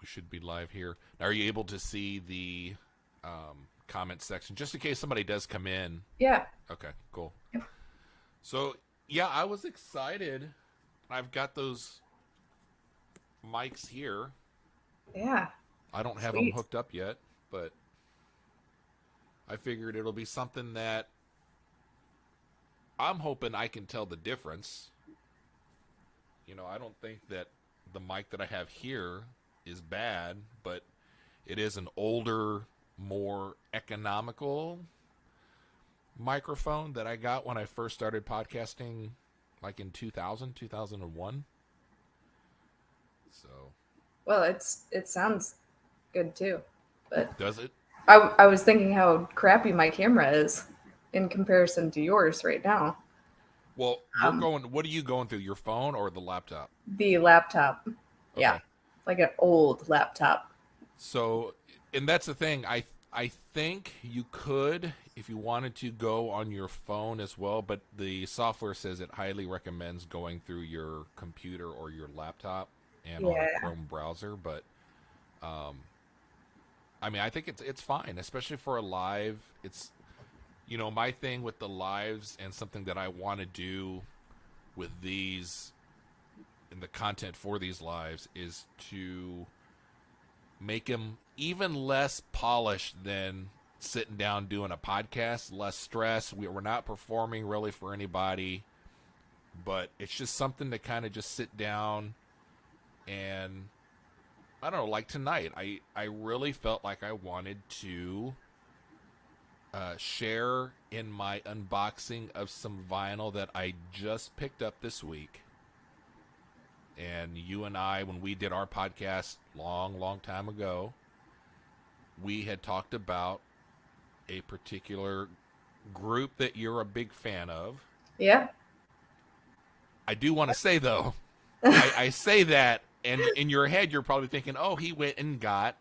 We should be live here. Now, are you able to see the comment section just in case somebody does come in? Yeah. Okay, cool. So, yeah, I was excited. I've got those mics here. Yeah. I don't have them Sweet. hooked up yet, but I figured it'll be something that I'm hoping I can tell the difference. I don't think that the mic that I have here is bad, but it is an older, more economical microphone that I got when I first started podcasting, like in 2000, 2001. So, Well, it sounds good too, but does it? I was thinking how crappy my camera is in comparison to yours right now. Well, what are you going through? Your phone or the laptop? The laptop, yeah, Okay. like an old laptop. So, and that's the thing. I think you could, if you wanted to, go on your phone as well, but the software says it highly recommends going through your computer or your laptop and on a Yeah, Chrome browser. But I mean, I think it's fine, especially for a live. It's my thing with the lives and something that I want to do with these and the content for these lives is to make them even less polished than sitting down doing a podcast, less stress. We're not performing really for anybody, but it's just something to kind of just sit down and I don't know, like tonight, I really felt like I wanted to share in my unboxing of some vinyl that I just picked up this week. And you and I, when we did our podcast long, long time ago, we had talked about a particular group that you're a big fan of. yeah. I do want to say, though, I say that, and in your head, you're probably thinking, oh, he went and got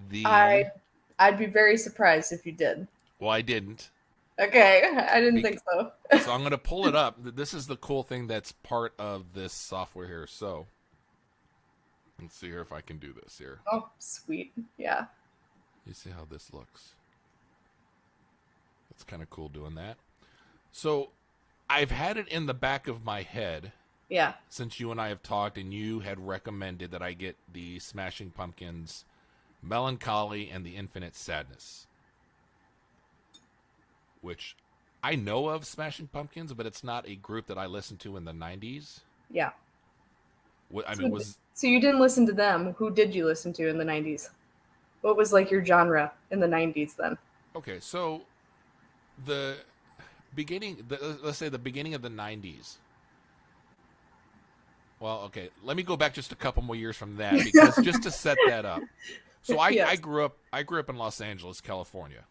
the. I I'd be very surprised if you did. Well, I didn't. Okay, I didn't Be- think so. so I'm going to pull it up. This is the cool thing that's part of this software here. So let's see here if I can do this here. Oh, sweet. Yeah. You see how this looks. It's kind of cool doing that. So I've had it in the back of my head Yeah. since you and I have talked, and you had recommended that I get the Smashing Pumpkins Melancholy and the Infinite Sadness, which I know of Smashing Pumpkins, but it's not a group that I listened to in the 90s. Yeah. I mean, So, was so you didn't listen to them. Who did you listen to in the 90s? What was like your genre in the 90s then? okay. So the let's say the beginning of the 90s. Well, okay, let me go back just a couple more years from that because just to set that up. So I Yes. grew up in Los Angeles, California.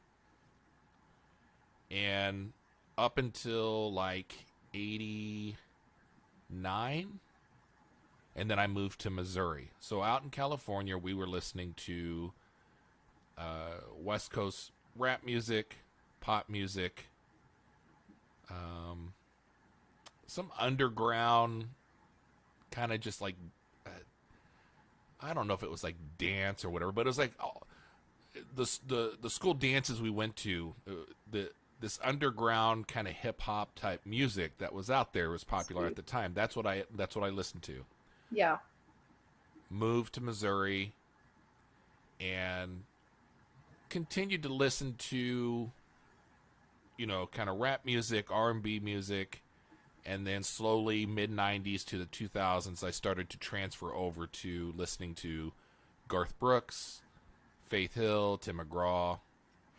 And up until like 89, and then I moved to Missouri. So out in California, we were listening to West Coast rap music, pop music, um, some underground kind of just like I don't know if it was like dance or whatever, but it was like the school dances we went to. The This underground kind of hip hop type music that was out there was popular at Sweet. the time. That's what I listened to. Yeah. Moved to Missouri and continued to listen to kind of rap music, R&B music, and then slowly mid 90s to the 2000s I started to transfer over to listening to Garth Brooks, Faith Hill, Tim McGraw,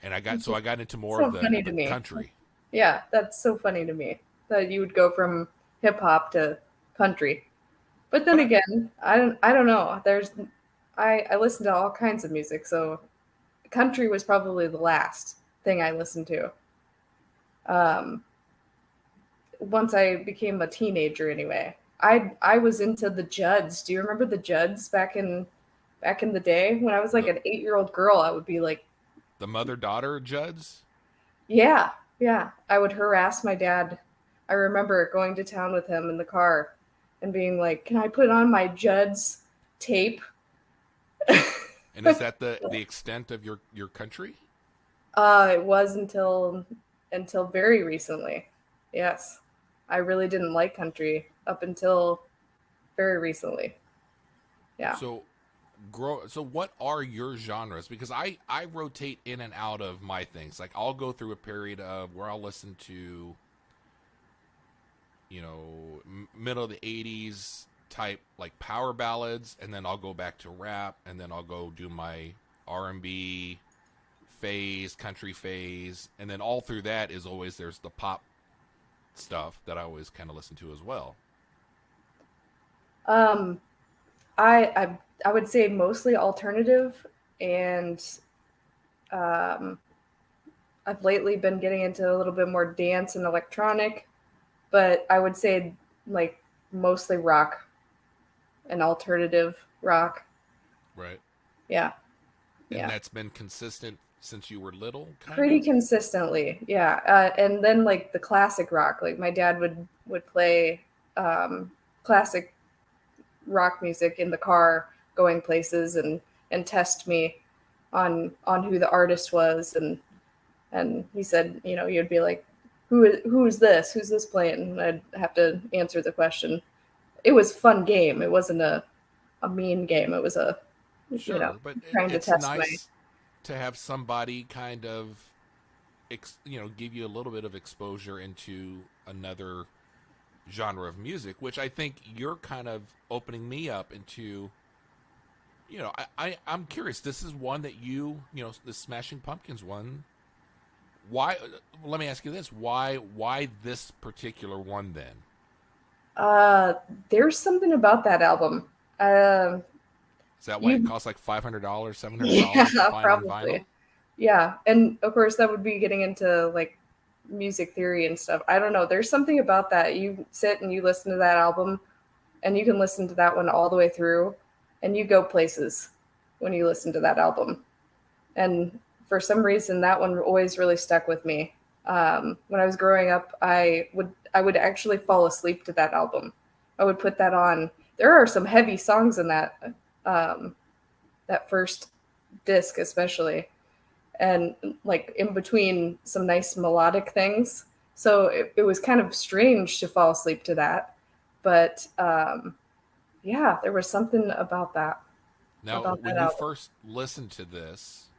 and I got into more of So the funny to the me. country. Yeah, that's so funny to me that you would go from hip hop to country. But then But again, I don't know. I listen to all kinds of music, so country was probably the last thing I listened to. Um, Once I became a teenager anyway. I was into the Judds. Do you remember the Judds back in the day? When I was like the an 8-year-old girl, I would be like, the mother daughter Judds. yeah, yeah. I would harass my dad. I remember going to town with him in the car and being like, "Can I put on my Judds tape?" And is that the extent of your country? It was until very recently. Yes. I really didn't like country up until very recently. Yeah. So so what are your genres? Because I rotate in and out of my things. Like I'll go through a period of where I'll listen to, middle of the 80s type like power ballads, and then I'll go back to rap, and then I'll go do my R&B phase, country phase, and then all through that is always there's the pop stuff that I always kind of listen to as well. Um I would say mostly alternative, and um I've lately been getting into a little bit more dance and electronic, but I would say like mostly rock and alternative rock. Right. Yeah. And Yeah. that's been consistent since you were little, kind Pretty of? consistently. Yeah. And then like the classic rock, like my dad would play um classic rock music in the car going places, and test me on who the artist was, and he said, you'd be like, who's this? Who's this playing? And I'd have to answer the question. It was a fun game. It wasn't a mean game. It was you know, Sure, but trying to it's test my. nice to have somebody kind of give you a little bit of exposure into another genre of music, which I think you're kind of opening me up into. I'm curious. This is one that the Smashing Pumpkins one. Why? Let me ask you this: Why this particular one then? Uh, there's something about that album. Um, Is that why it you, costs like $500, $700 to yeah, find on vinyl? probably. Yeah, and of course that would be getting into like music theory and stuff. I don't know. There's something about that. You sit and you listen to that album, and you can listen to that one all the way through, and you go places when you listen to that album. And for some reason, that one always really stuck with me. When I was growing up, I would actually fall asleep to that album. I would put that on. There are some heavy songs in um, that first disc, especially, and like in between some nice melodic things. So it was kind of strange to fall asleep to that, but yeah, there was something Now, about that when you album. first listen to this,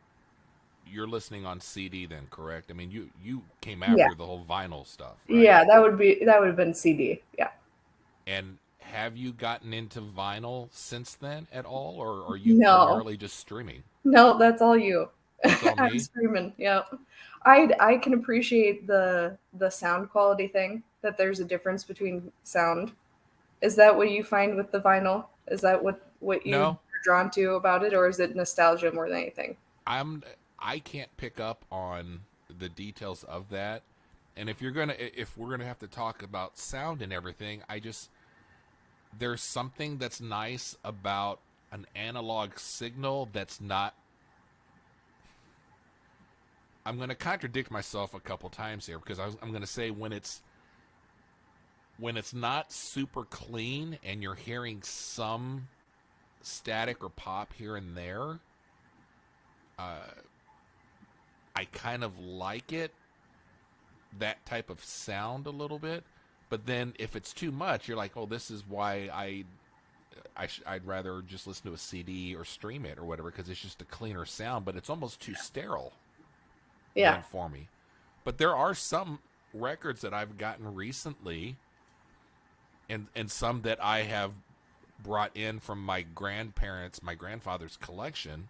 you're listening on CD then, correct? I mean, you came Yeah, after the whole vinyl stuff, right? yeah, that would have been CD. Yeah. And have you gotten into vinyl since then at all, or are you No, primarily just streaming? no, that's all you. That's all I'm me. screaming. Yeah, I can appreciate the sound quality thing. That there's a difference between sound. Is that what you find with the vinyl? Is that what you No, are drawn to about it, or is it nostalgia more than anything? I'm I can't pick up on the details of that. And if we're gonna have to talk about sound and everything, there's something that's nice about an analog signal that's not. I'm going to contradict myself a couple times here because I'm going to say when it's not super clean and you're hearing some static or pop here and there, I kind of like that type of sound a little bit. But then if it's too much, you're like, oh, this is why I'd rather just listen to a CD or stream it or whatever because it's just a cleaner sound. But it's almost too sterile Yeah, then for me. But there are some records that I've gotten recently, and some that I have brought in from my grandfather's collection.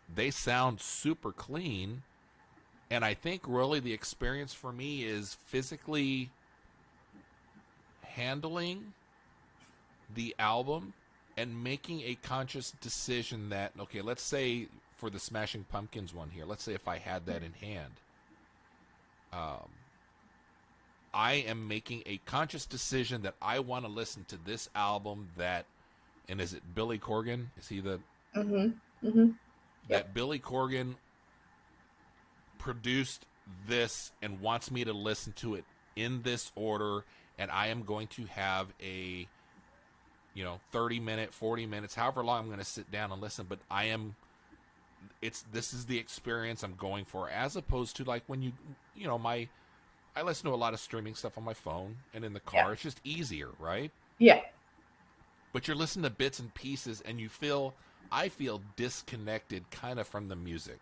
They sound super clean, and I think really the experience for me is physically handling the album and making a conscious decision that, okay, let's say for the Smashing Pumpkins one here, let's say if I had that in hand, um, I am making a conscious decision that I want to listen to this album and is it Billy Corgan? Is he mhm, mhm, yep, that Billy Corgan produced this and wants me to listen to it in this order, and I am going to have 30-minute, 40 minutes, however long I'm going to sit down and listen, but this is the experience I'm going for, as opposed to like when I listen to a lot of streaming stuff on my phone and in the Yeah. car. It's just easier, right? Yeah. But you're listening to bits and pieces and I feel disconnected kind of from the music,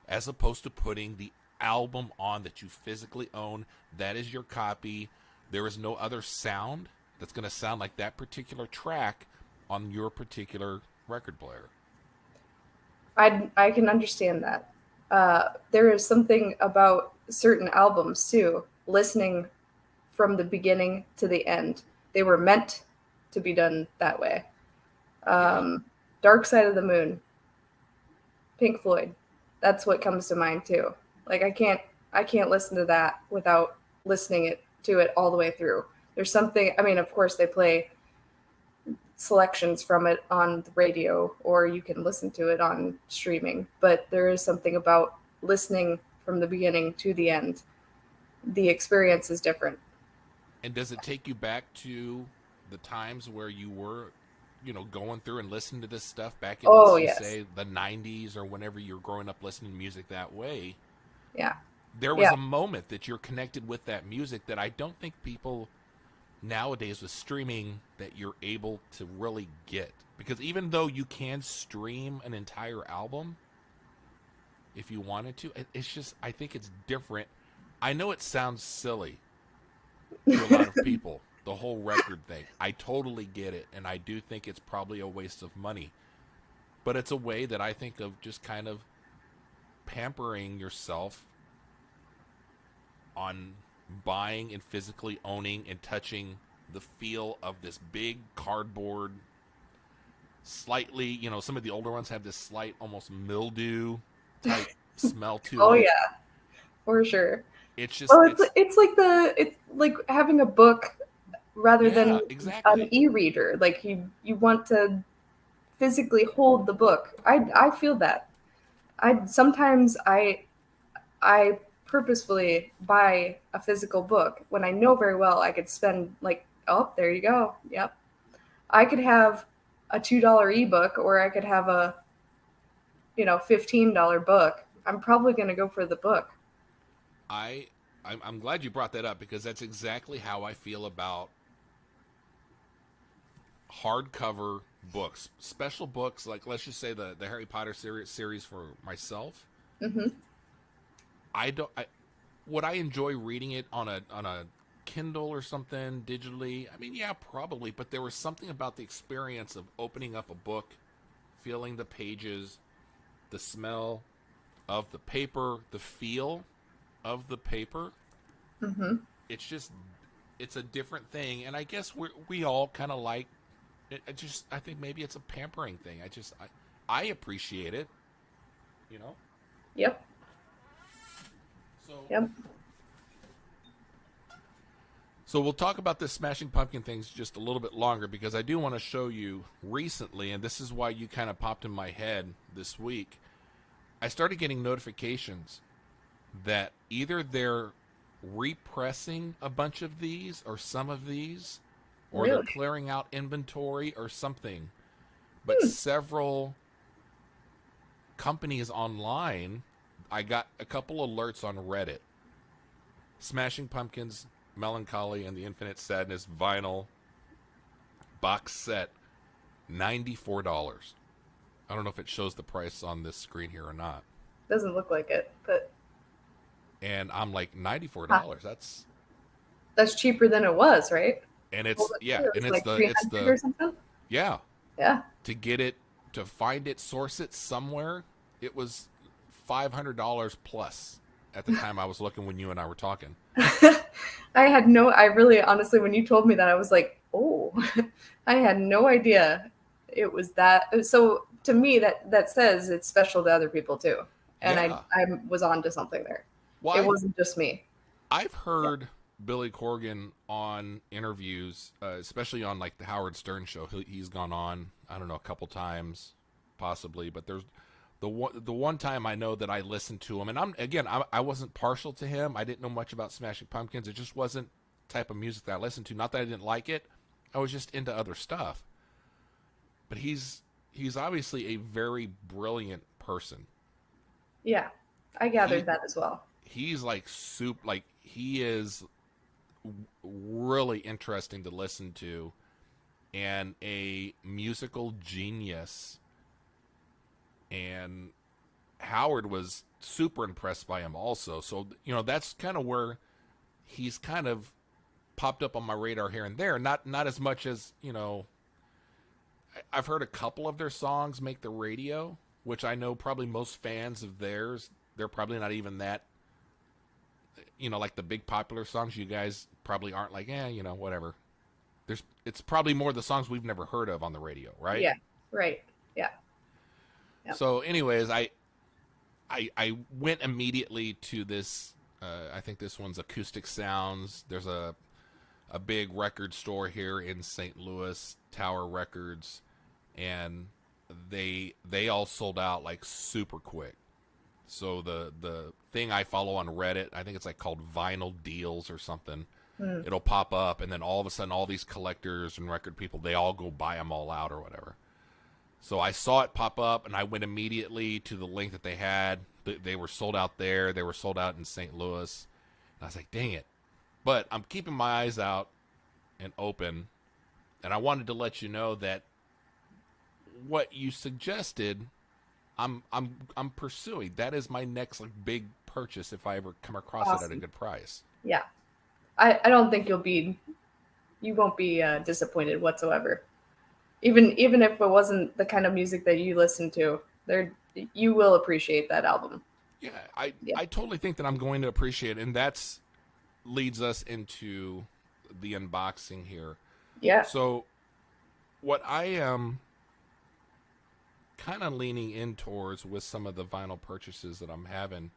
as opposed to putting the album on that you physically own. That is your copy. There is no other sound that's going to sound like that particular track on your particular record player. I can understand that. There is something about certain albums too, listening from the beginning to the end. They were meant to be done that way. Yeah. Dark Side of the Moon, Pink Floyd. That's what comes to mind too. Like I can't listen to that without to it all the way through. There's something, I mean, of course they play selections from it on the radio or you can listen to it on streaming, but there is something about listening from the beginning to the end. The experience is different. And does it take you back to the times where you were, going through and listening to this stuff back in, let's Oh, just yes. say, the 90s or whenever you're growing up listening to music that way? Yeah. There was Yeah. a moment that you're connected with that music that I don't think people nowadays with streaming that you're able to really get. Because even though you can stream an entire album if you wanted to, it's just, I think it's different. I know it sounds silly to a lot of people, the whole record thing. I totally get it, and I do think it's probably a waste of money. But it's a way that I think of just kind of pampering yourself on buying and physically owning and touching the feel of this big cardboard, slightly, some of the older ones have this slight, almost mildew type smell to Oh it. yeah, for sure. It's just, Well, it's like having a book rather yeah, than an exactly. e-reader. Like you want to physically hold the book. I feel that. I purposefully buy a physical book when I know very well I could spend like, oh, there you go. Yep. I could have a $2 ebook or I could have a, $15 book. I'm probably going to go for the book. I I'm glad you brought that up because that's exactly how I feel about hardcover books, special books like let's just say the Harry Potter series for myself. Mhm. I don't. Would I enjoy reading it on a Kindle or something digitally? I mean, yeah, probably. But there was something about the experience of opening up a book, feeling the pages, the smell of the paper, the feel of the paper. Mhm. It's just it's a different thing, and I guess we all kind of like it. I think maybe it's a pampering thing. I appreciate it, you know. Yep. So Yep. So we'll talk about this Smashing Pumpkin things just a little bit longer because I do want to show you recently, and this is why you kind of popped in my head this week. I started getting notifications that either they're repressing a bunch of these or some of these, or they're Really? clearing out inventory or something. But several companies online, I got a couple alerts on Reddit. Smashing Pumpkins, Melancholy, and the Infinite Sadness vinyl box set, $94. I don't know if it shows the price on this screen here or not. Doesn't look like it, but And I'm like, huh. $94. That's cheaper than it was, right? And What it's was yeah, it? It and was it's like the it's 300 the or something. yeah, Yeah. to get it, to find it, source it somewhere, it was $500 plus at the time I was looking when you and I were talking. I really, honestly, when you told me that, I was like, oh, I had no idea it was that. So to me, that says it's special to other people too. And Yeah. I was on to something there. Well, It wasn't just me. I've Yeah. heard Billy Corgan on interviews, especially on like the Howard Stern show. He's gone on, I don't know, a couple times, possibly. But there's the one time I know that I listened to him, and I wasn't partial to him. I didn't know much about Smashing Pumpkins. It just wasn't the type of music that I listened to. Not that I didn't like it. I was just into other stuff. But he's obviously a very brilliant person. Yeah, I He gathered that as well. he's like like he is really interesting to listen to and a musical genius. And Howard was super impressed by him also. So, that's kind of where he's kind of popped up on my radar here and there. Not as much as, I've heard a couple of their songs make the radio, which I know probably most fans of theirs, they're probably not even that, like the big popular songs. You guys probably aren't like, whatever. It's probably more the songs we've never heard of on the radio, right? Yeah, right. Yeah, yeah. So, anyways, I went immediately to this. I think this one's Acoustic Sounds. There's a big record store here in St. Louis, Tower Records, and they all sold out like super quick. So the thing I follow on Reddit, I think it's like called Vinyl Deals or something. Hmm. It'll pop up, and then all of a sudden, all these collectors and record people, they all go buy them all out or whatever. So I saw it pop up, and I went immediately to the link that they had. They were sold out there. They were sold out in St. Louis. And I was like, dang it. But I'm keeping my eyes out and open. And I wanted to let you know that what you suggested, I'm pursuing. That is my next like big purchase if I ever come across it at a Awesome. good price. Yeah, I don't think you won't be disappointed whatsoever. Even if it wasn't the kind of music that you listen to, there you will appreciate that album. Yeah, I Yeah, I totally think that I'm going to appreciate it, and that's leads us into the unboxing here. yeah, So what I am kind of leaning in towards with some of the vinyl purchases that I'm having,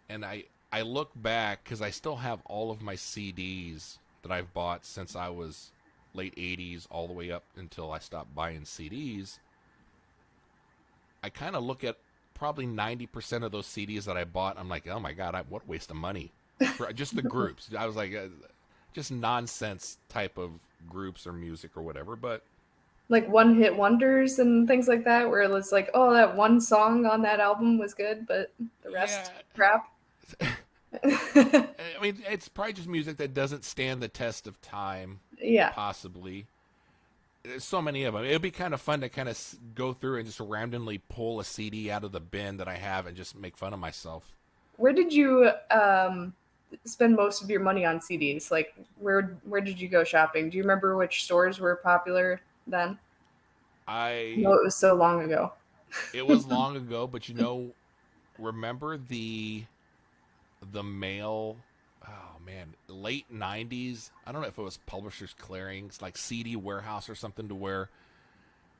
and I look back because I still have all of my CDs that I've bought since I was late 80s all the way up until I stopped buying CDs. I kind of look at probably 90% of those CDs that I bought. I'm like, oh my God, what a waste of money for just the groups. I was like, just nonsense type of groups or music or whatever. But like one hit wonders and things like that, where it's like, oh, that one song on that album was good, but the yeah, rest crap. I mean, it's probably just music that doesn't stand the test of time, Yeah, possibly. There's so many of them. It'd be kind of fun to kind of go through and just randomly pull a CD out of the bin that I have and just make fun of myself. where did you spend most of your money on CDs? Like, where did you go shopping? Do you remember which stores were popular then? No, I it was so long ago. It was long ago, but remember the mail, oh man, late 90s. I don't know if it was Publishers Clearings, like CD Warehouse or something, to where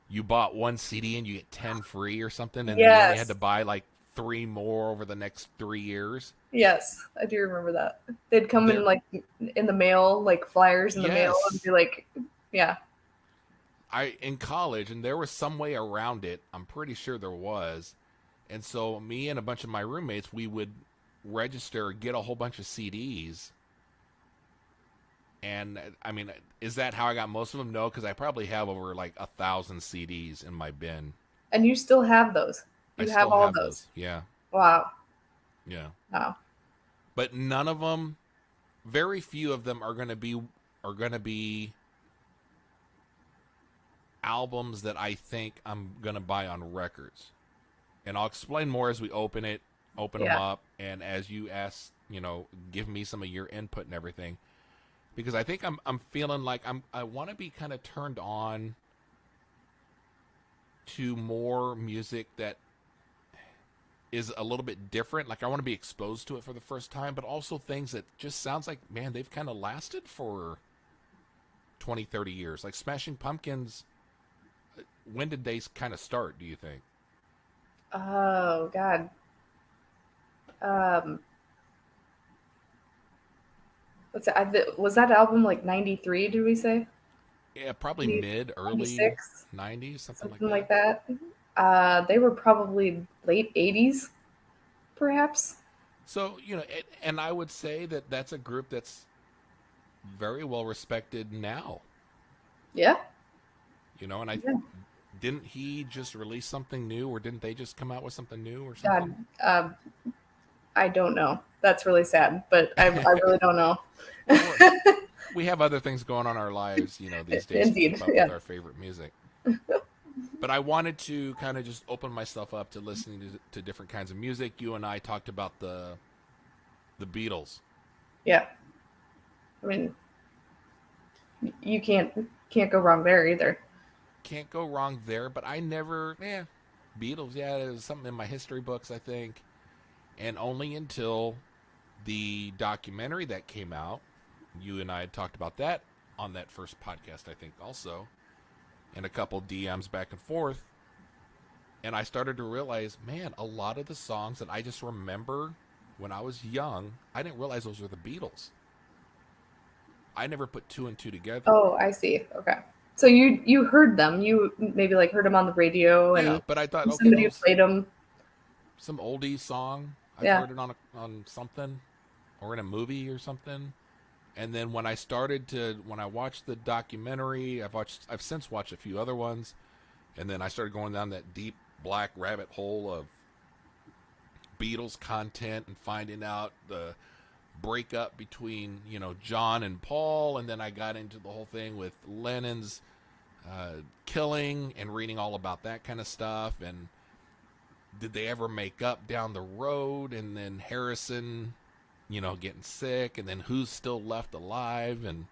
you bought one CD and you get 10 free or something, and then you only had Yes, to buy like three more over the next 3 years. yes, I do remember that. They'd come in There, like in the mail, like flyers in the mail, and yes. be like, yeah, I in college, and there was some way around it. I'm pretty sure there was. And so me and a bunch of my roommates, we would register, get a whole bunch of CDs. And I mean, is that how I got most of them? No, because I probably have over like 1,000 CDs in my bin. and you still have those. I You have still all have those. those. Yeah, Wow, yeah. wow. But none of them, very few of them are gonna be albums that I think I'm gonna buy on records. And I'll explain more as we open them Yeah, up, and as you ask, give me some of your input and everything. Because I think I'm feeling like I want to be kind of turned on to more music that is a little bit different. Like I want to be exposed to it for the first time, but also things that just sounds like, man, they've kind of lasted for 20, 30 years. Like Smashing Pumpkins, when did they kind of start, do you think? oh God. Um, was that album like 93? Did we say Yeah, probably mid, early 96, 90s, something like something that. like that? They were probably late 80s, perhaps. So, and I would say that that's a group that's very well respected now. Yeah. And I Yeah. didn't he just release something new, or didn't they just come out with something new or God, something? I don't know. That's really sad, but I really don't know. Well, we have other things going on in our lives, these days to keep Indeed. up with Yeah. our favorite music. But I wanted to kind of just open myself up to listening to different kinds of music. You and I talked about the Beatles. Yeah. I mean, you can't go wrong there either. Can't go wrong there, but I never, Beatles, yeah, it was something in my history books, I think. And only until the documentary that came out, you and I had talked about that on that first podcast, I think, also, and a couple DMs back and forth. And I started to realize, man, a lot of the songs that I just remember when I was young, I didn't realize those were the Beatles. I never put two and two together. Oh, I see. Okay. So you heard them. You maybe like heard them on the radio Yeah, and but I thought, okay, somebody those played them. some oldie song. I've Yeah. heard it on something or in a movie or something. And then when I watched the documentary, I've since watched a few other ones, and then I started going down that deep black rabbit hole of Beatles content and finding out the breakup between John and Paul, and then I got into the whole thing with Lennon's killing and reading all about that kind of stuff, and did they ever make up down the road, and then Harrison getting sick, and then who's still left alive, and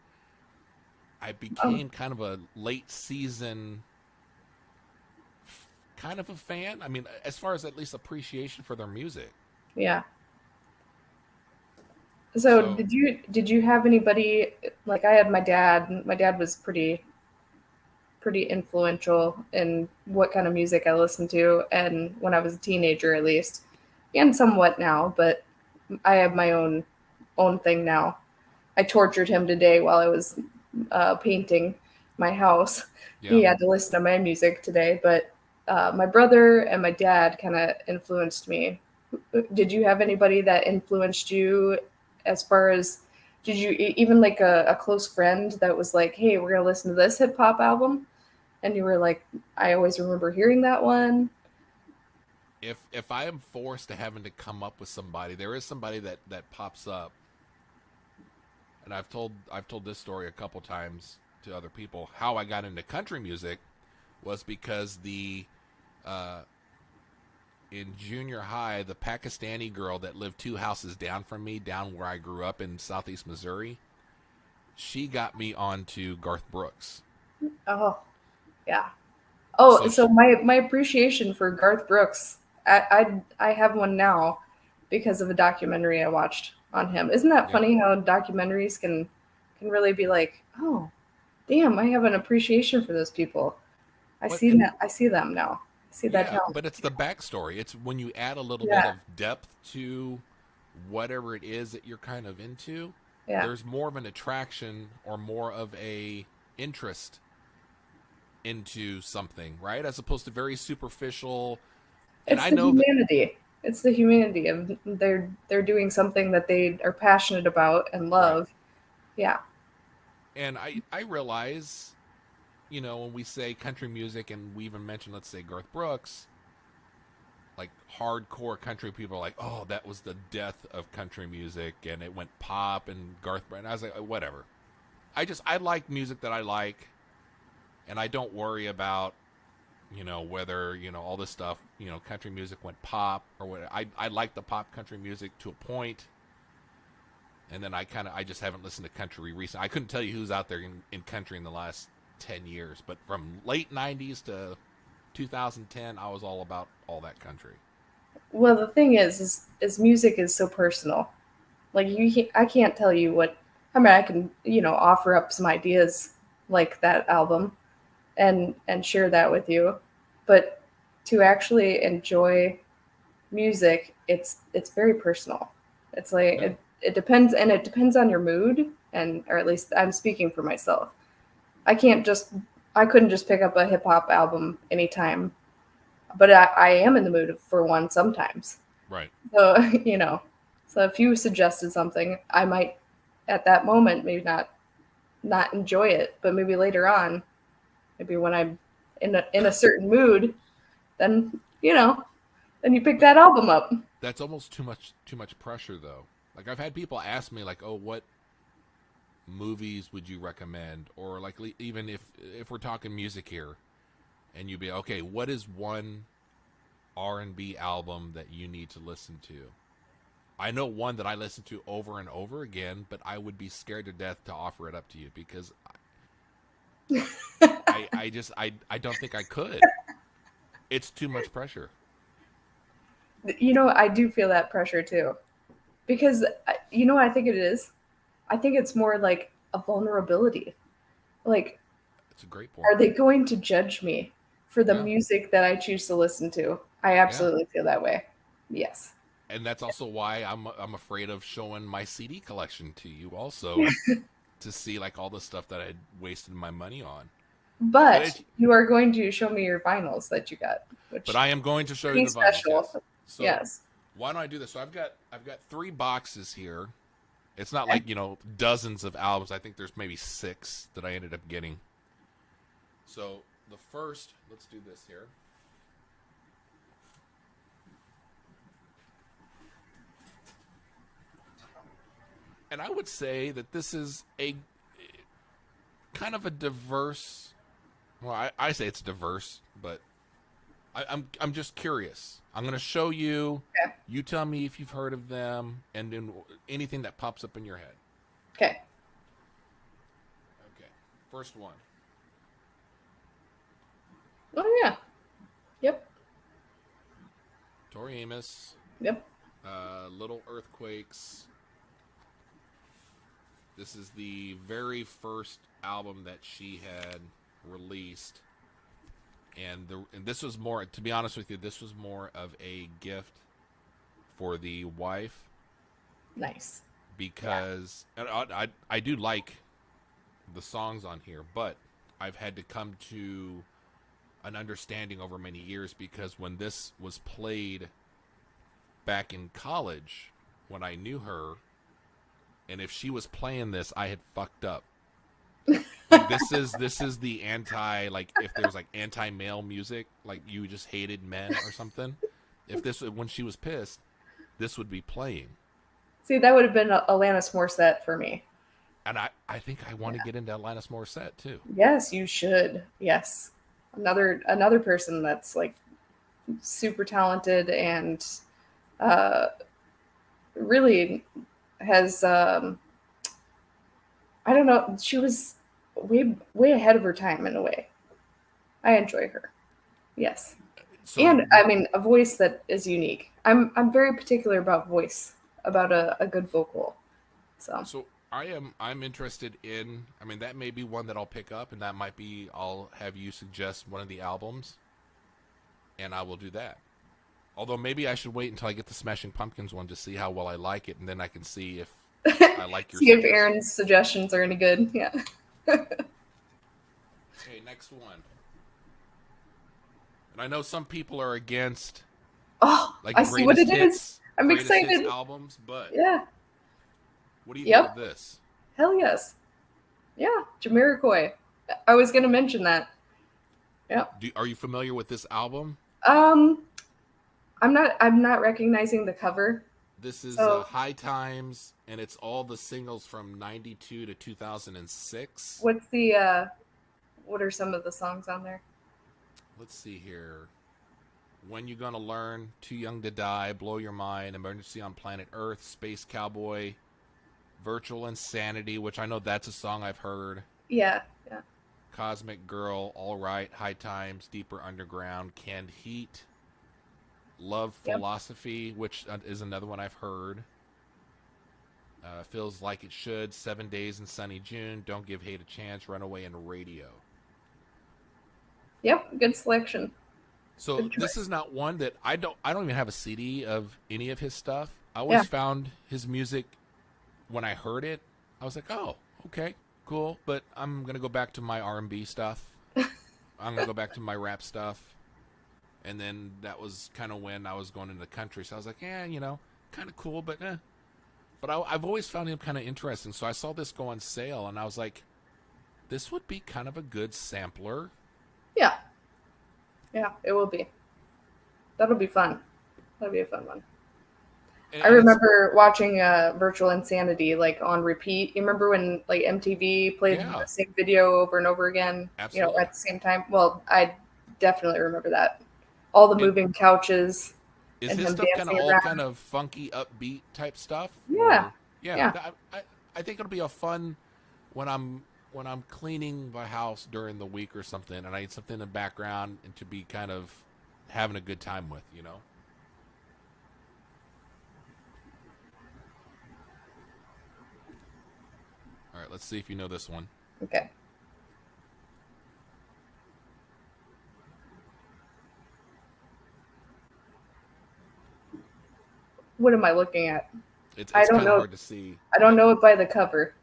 I Oh, became kind of a late season kind of a fan. I mean, as far as at least appreciation for their music. yeah. So So did you have anybody like I had my dad? My dad was pretty influential in what kind of music I listened to, and when I was a teenager at least, and somewhat now, but I have my own thing now. I tortured him today while I was painting my house. He yeah, had to listen to my music today, but my brother and my dad kind of influenced me. Did you have anybody that influenced you as far as did you even like a close friend that was like, hey, we're gonna listen to this hip hop album? And you were like, I always remember hearing that one. if I am forced to having to come up with somebody, there is somebody that pops up, and I've told this story a couple times to other people. How I got into country music was because the uh, in junior high, the Pakistani girl that lived two houses down from me, down where I grew up in southeast Missouri, she got me onto Garth Brooks. Oh, yeah. Oh, So so she, my appreciation for Garth Brooks, I have one now because of a documentary I watched on him. Isn't that yeah, funny how documentaries can really be like, oh, damn, I have an appreciation for those people. what and I see them now. I see that yeah, talent. but it's the backstory. It's when you add a little bit Yeah, of depth to whatever it is that you're kind of into. yeah. There's more of an attraction or more of a interest into something, right? As opposed to very superficial. And It's I the know that, humanity. It's the humanity of they're doing something that they are passionate about and right. love. Yeah. And I realize, when we say country music and we even mention, let's say, Garth Brooks, like hardcore country people are like, oh, that was the death of country music and it went pop and Garth Brooks. And I was like, whatever. I like music that I like, and I don't worry about whether all this stuff country music went pop or what. I like the pop country music to a point, and then I just haven't listened to country recently. I couldn't tell you who's out there in country in the last 10 years, but from late 90s to 2010, I was all about all that country. Well, the thing is music is so personal. Like I can't tell you what. I mean, I can offer up some ideas like that album and share that with you, but to actually enjoy music, it's very personal. It's like Yeah, it depends, and it depends on your mood, and or at least I'm speaking for myself. I can't just I couldn't just pick up a hip hop album anytime, but I am in the mood for one sometimes. right. So so if you suggested something, I might at that moment maybe not not enjoy it, but maybe later on, maybe when I'm in a certain mood, then then you pick But that album up. that's almost too much pressure though. Like I've had people ask me like, "Oh, what movies would you recommend?" Or like even if we're talking music here, and you'd be okay, what is one R&B album that you need to listen to? I know one that I listen to over and over again, but I would be scared to death to offer it up to you because I don't think I could. It's too much pressure. I do feel that pressure too. Because what I think it is? I think it's more like a vulnerability. Like, It's a great are point. they going to judge me for the Yeah, music that I choose to listen to? I yeah, absolutely feel that way. Yes. and that's also why I'm afraid of showing my CD collection to you also to see like all the stuff that I wasted my money on. But But you are going to show me your vinyls that you got, but which I am going to show you pretty the vinyls. special. Yes. So Yes. why don't I do this? So I've got 3 boxes here. It's not Okay. like dozens of albums. I think there's maybe 6 that I ended up getting. So the first, let's do this here. And I would say that this is a kind of a diverse. Well, I say it's diverse, but I'm just curious. I'm going to show you. Okay. You tell me if you've heard of them, and then anything that pops up in your head. Okay. Okay, first one. Oh yeah. Yep. Tori Amos, Yep. Little Earthquakes. This is the very first album that she had released, and this was more. To be honest with you, this was more of a gift for the wife Nice. because and I do like the songs on here, but I've had to come to an understanding over many years because when this was played back in college, when I knew her, and if she was playing this, I had fucked up. Like this is the anti, like if there's like anti male music, like you just hated men or something. If this when she was pissed, this would be playing. See, that would have been Alanis Morissette for me. And I think I want to Yeah. get into Alanis Morissette too. Yes, you should. Yes. Another person that's like super talented and uh, really has I don't know, she was way ahead of her time in a way. I enjoy her. Yes. So And I mean a voice that is unique. I'm very particular about voice, about a good vocal. So so I'm interested in. I mean, that may be one that I'll pick up, and that might be I'll have you suggest one of the albums, and I will do that. Although maybe I should wait until I get the Smashing Pumpkins one to see how well I like it, and then I can see if I like your see if suggestion. Aaron's suggestions are any good. Yeah. Okay, next one. And I know some people are against Oh, like I see what it is. I'm greatest hits excited. albums, but Yeah. what do you think of Yep. this? Hell yes. Yeah. Jamiroquai. I was gonna mention that. Yep. Are you familiar with this album? Um, I'm not recognizing the cover. This is So High Times, and it's all the singles from '92 to 2006. what's the what are some of the songs on there? Let's see here. When You Gonna Learn, Too Young to Die, Blow Your Mind, Emergency on Planet Earth, Space Cowboy, Virtual Insanity, which I know that's a song I've heard. Yeah. Yeah. Cosmic Girl, All Right, High Times, Deeper Underground, Canned Heat, Love Yep. Philosophy, which is another one I've heard. Feels Like It Should, 7 Days in Sunny June, Don't Give Hate a Chance, Runaway, and Radio. Yep. Good selection. So Good this choice. is not one that I don't even have a CD of any of his stuff. I Yeah. always found his music when I heard it, I was like, oh, okay, cool. But I'm gonna go back to my R&B stuff. I'm gonna go back to my rap stuff. And then that was kind of when I was going into the country. So I was like, yeah, kind of cool, but eh. But I've always found him kind of interesting. So I saw this go on sale, and I was like, this would be kind of a good sampler. Yeah, yeah, it will be. That'll be fun. That'll be a fun one. I And it's remember watching Virtual Insanity like on repeat. You remember when like MTV played yeah, the same video over and over again, absolutely. at the same time? Well, I definitely remember that. All the And moving couches is and his him stuff kind of dancing all kind around. of funky, upbeat type stuff? Yeah, Or yeah, yeah, I think it'll be a fun when I'm cleaning my house during the week or something, and I need something in the background and to be kind of having a good time with, you know. All right, let's see if you know this one. okay. What am I looking at? It's I it's don't kind of know. hard to see. I don't know it by the cover.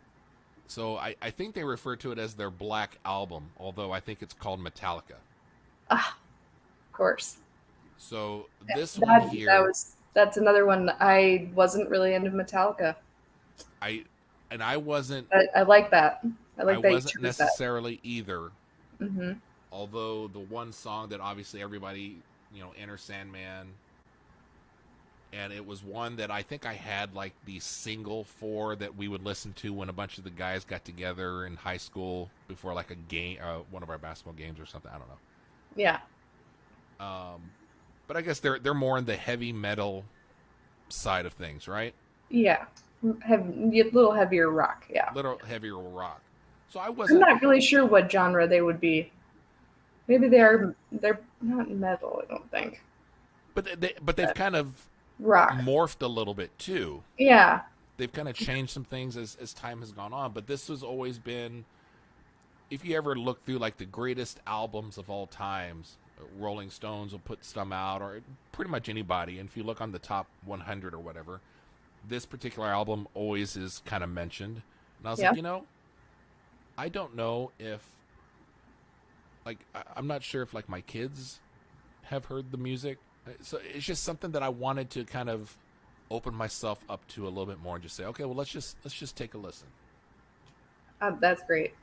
So I think they refer to it as their Black Album, although I think it's called Metallica. Ah, of course. So this one That here, was that's another one. I wasn't really into Metallica. I and I wasn't I like that. I I like that you wasn't chose that. necessarily either. Hmm. Although the one song that obviously everybody, Enter Sandman, and it was one that I think I had like the single for that we would listen to when a bunch of the guys got together in high school before like a game, one of our basketball games or something. I don't Yeah, know. But I guess they're more in the heavy metal side of things, right? yeah. Have a little heavier rock. Yeah. Little heavier rock. So I I'm wasn't, not really sure what genre they would be. Maybe they are. They're not metal. I don't think. but they've But kind of rock. morphed a little bit too. Yeah. They've kind of changed some things as time has gone on, but this has always been, if you ever look through like the greatest albums of all times, Rolling Stones will put some out, or pretty much anybody, and if you look on the top 100 or whatever, this particular album always is kind of mentioned. And I was Yeah. like, I don't know if, like, I'm not sure if like my kids have heard the music. So it's just something that I wanted to kind of open myself up to a little bit more and just say, okay, well, let's just take a listen. That's great.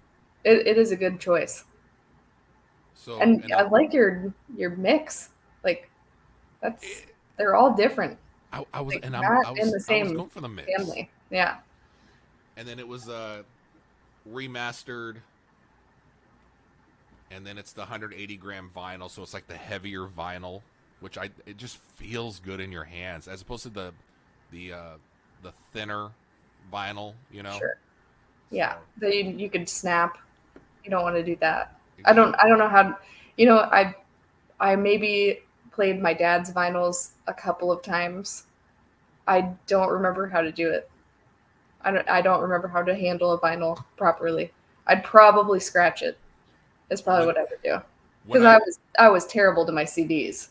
It is a good choice, So, and and I like your mix. Like that's it, they're all different. I was Like and not I in was the I was same going for the mix, family. Yeah. and then it was remastered, and then it's the 180-gram vinyl, so it's like the heavier vinyl, which it just feels good in your hands as opposed to the uh, the thinner vinyl, Sure. So Yeah. You could snap. You don't want to do that. I exactly. don't know how. You know, I maybe played my dad's vinyls a couple of times. I don't remember how to do it. I don't remember how to handle a vinyl properly. I'd probably scratch it. Is probably When what I would do. when Because I was terrible to my CDs.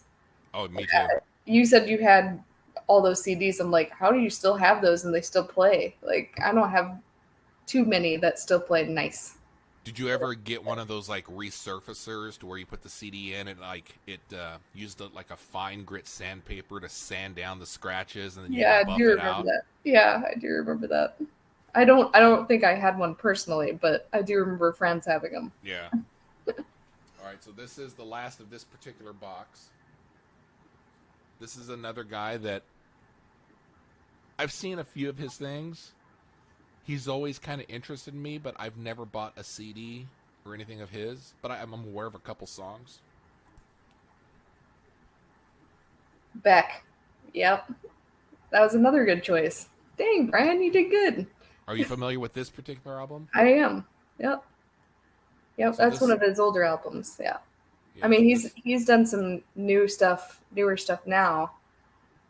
oh, me too. You said you had all those CDs. I'm like, how do you still have those and they still play? Like I don't have too many that still play nice. Did you ever get one of those like resurfacers to where you put the CD in and like it used like a fine grit sandpaper to sand down the scratches and then you Yeah, could I do buff it remember out? that. Yeah, I do remember that. I don't think I had one personally, but I do remember friends having them. Yeah. All right, so this is the last of this particular box. This is another guy that I've seen a few of his things. He's always kind of interested in me, but I've never bought a CD or anything of his. But I'm aware of a couple songs. Beck. Yep. That was another good choice. Dang, Brian, you did good. Are you familiar with this particular album? I am. Yep. Yep, So that's one this, of his older albums. Yeah. I yeah. mean, So he's done some newer stuff now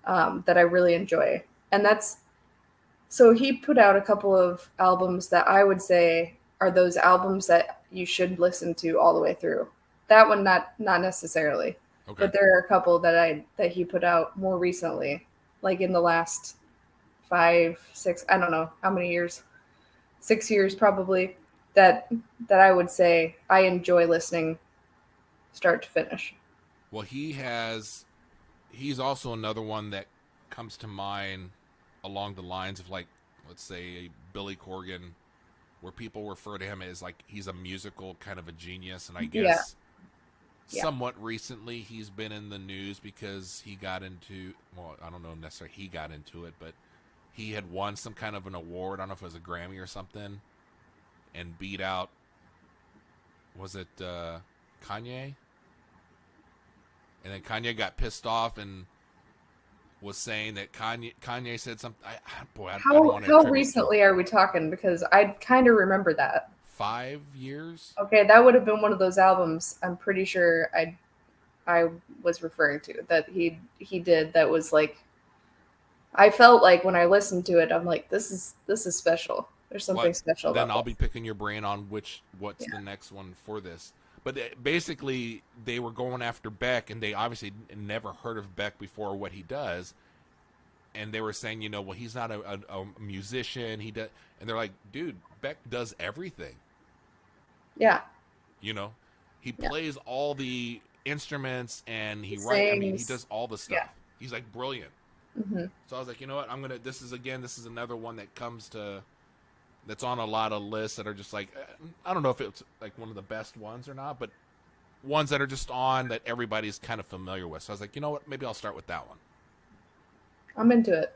that I really enjoy, and that's so he put out a couple of albums that I would say are those albums that you should listen to all the way through. That one, not necessarily, okay. but there are a couple that he put out more recently, like in the last 5, 6, I don't know how many years, 6 years probably. That I would say I enjoy listening start to finish. Well, he's also another one that comes to mind along the lines of like, let's say, Billy Corgan where people refer to him as like he's a musical kind of a genius, and I Yeah. guess Yeah. somewhat recently he's been in the news because he got into, well, I don't know necessarily he got into it, but he had won some kind of an award, I don't know if it was a Grammy or something, and beat out, was it Kanye? And then Kanye got pissed off and was saying that Kanye said something. I don't want to How attribute to recently are we talking? Because I kind of remember that. 5 years. Okay, that would have been one of those albums. I'm pretty sure I was referring to that he did that was like I felt like when I listened to it, I'm like, this is special. There's something What? special Then about I'll be this. picking your brain on what's the Yeah. next one for this. But basically, they were going after Beck, and they obviously never heard of Beck before what he does, and they were saying, well, he's not a musician. He does, and they're like, dude, Beck does everything. Yeah. You know, he Yeah. plays all the instruments and He he write. I mean, he sings. does all the Yeah. stuff. He's like brilliant. Hmm. So I was like, you know what? I'm gonna. This is another one that comes to that's on a lot of lists that are just like I don't know if it's like one of the best ones or not, but ones that are just on that everybody's kind of familiar with. So I was like, you know what? Maybe I'll start with that one. I'm into it.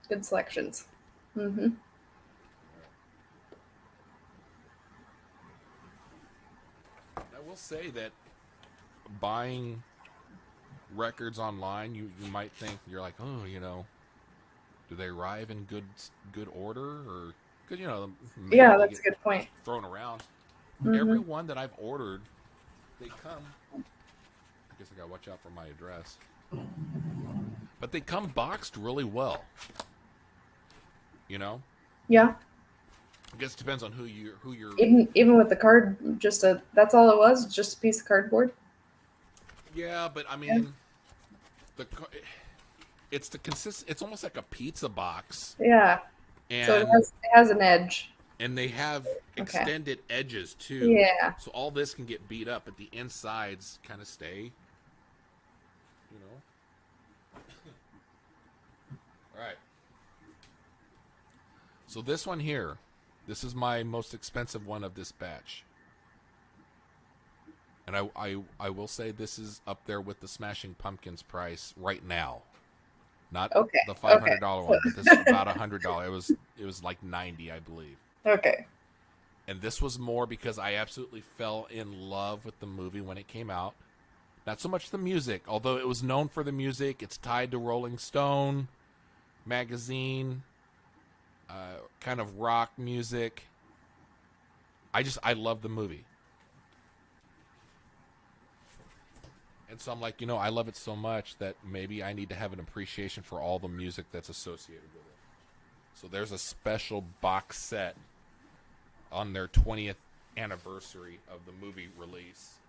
Good selections. Hmm. I will say that buying records online, you might think you're like, oh, do they arrive in good order or because Yeah, mail they that's get a good point. thrown around. Every Hmm. one that I've ordered, they come. I guess I gotta watch out for my address, but they come boxed really well. You know, Yeah. I guess it depends on who you're. Even with the card, just a that's all it was, just a piece of cardboard. Yeah, but I Yeah. mean, the it's the consist. It's almost like a pizza box, Yeah. So and it has an edge. they have Okay. extended edges too. Yeah. So all this can get beat up, but the insides kind of stay. You know. All right. So this one here, this is my most expensive one of this batch. And I will say this is up there with the Smashing Pumpkins price right now. Not Okay. the $500 So, one, but this is about $100. It was like 90, I believe. okay. And this was more because I absolutely fell in love with the movie when it came out. Not so much the music, although it was known for the music. It's tied to Rolling Stone magazine, kind of rock music. I love the movie. And so I'm like, I love it so much that maybe I need to have an appreciation for all the music that's associated with it. So there's a special box set on their 20th anniversary of the movie release.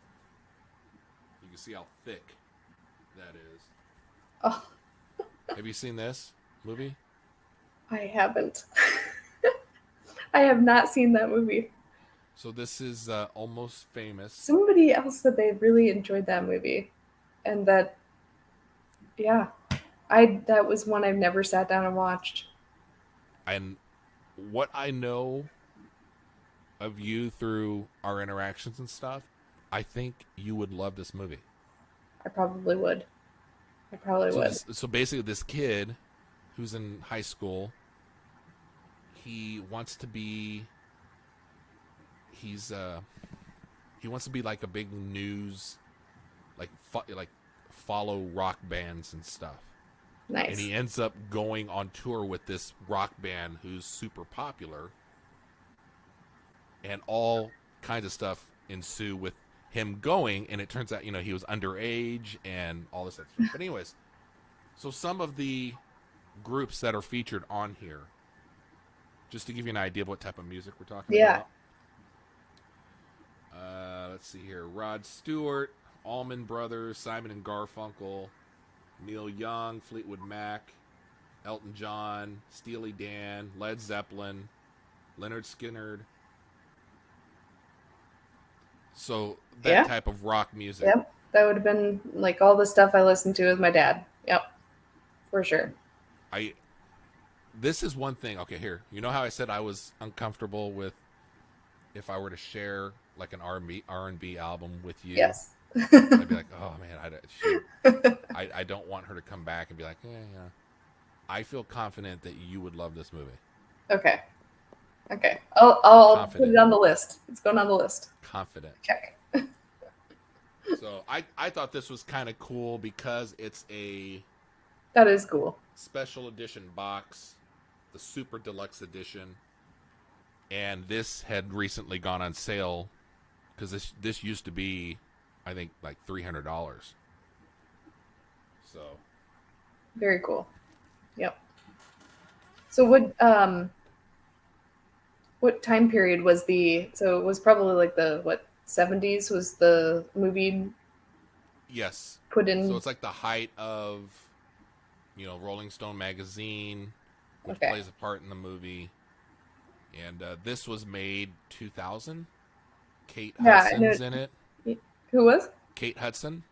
You can see how thick that is. Oh, Have you seen this movie? I haven't. I have not seen that movie. So this is Almost Famous. Somebody else said they really enjoyed that movie, and that yeah, I that was one I've never sat down and watched. And what I know of you through our interactions and stuff, I think you would love this movie. I probably would. I probably would. So basically, this kid who's in high school, he wants to be. He wants to be like a big news, like follow rock bands and stuff. And Nice. he ends up going on tour with this rock band who's super popular, and all kinds of stuff ensue with him going. And it turns out, he was underage and all this stuff. But anyways, so some of the groups that are featured on here, just to give you an idea of what type of music we're talking Yeah. about. Let's see here: Rod Stewart, Allman Brothers, Simon and Garfunkel, Neil Young, Fleetwood Mac, Elton John, Steely Dan, Led Zeppelin, Leonard Skinner. So that Yeah. type of rock music. Yep. That would have been like all the stuff I listened to with my dad. Yep. For sure. This is one thing. Okay, here. You know how I said I was uncomfortable with if I were to share like an R&B album with you, Yes. I'd be like, oh man, I don't want her to come back and be like, yeah. I feel confident that you would love this movie. Okay. Okay. I'll put Confident, it on the list. It's going on the list. confident. Check. So I thought this was kind of cool because it's a That is cool. special edition box, the super deluxe edition, and this had recently gone on sale because this used to be, I think, like $300. So Very cool. Yep. So what time period was so it was probably like the what 70s was the movie yes, put so in. it's like the height of Rolling Stone magazine, which Okay. plays a part in the movie, and this was made 2000. Kate Yeah, I Hudson's in know. it. Who was? Kate Hudson.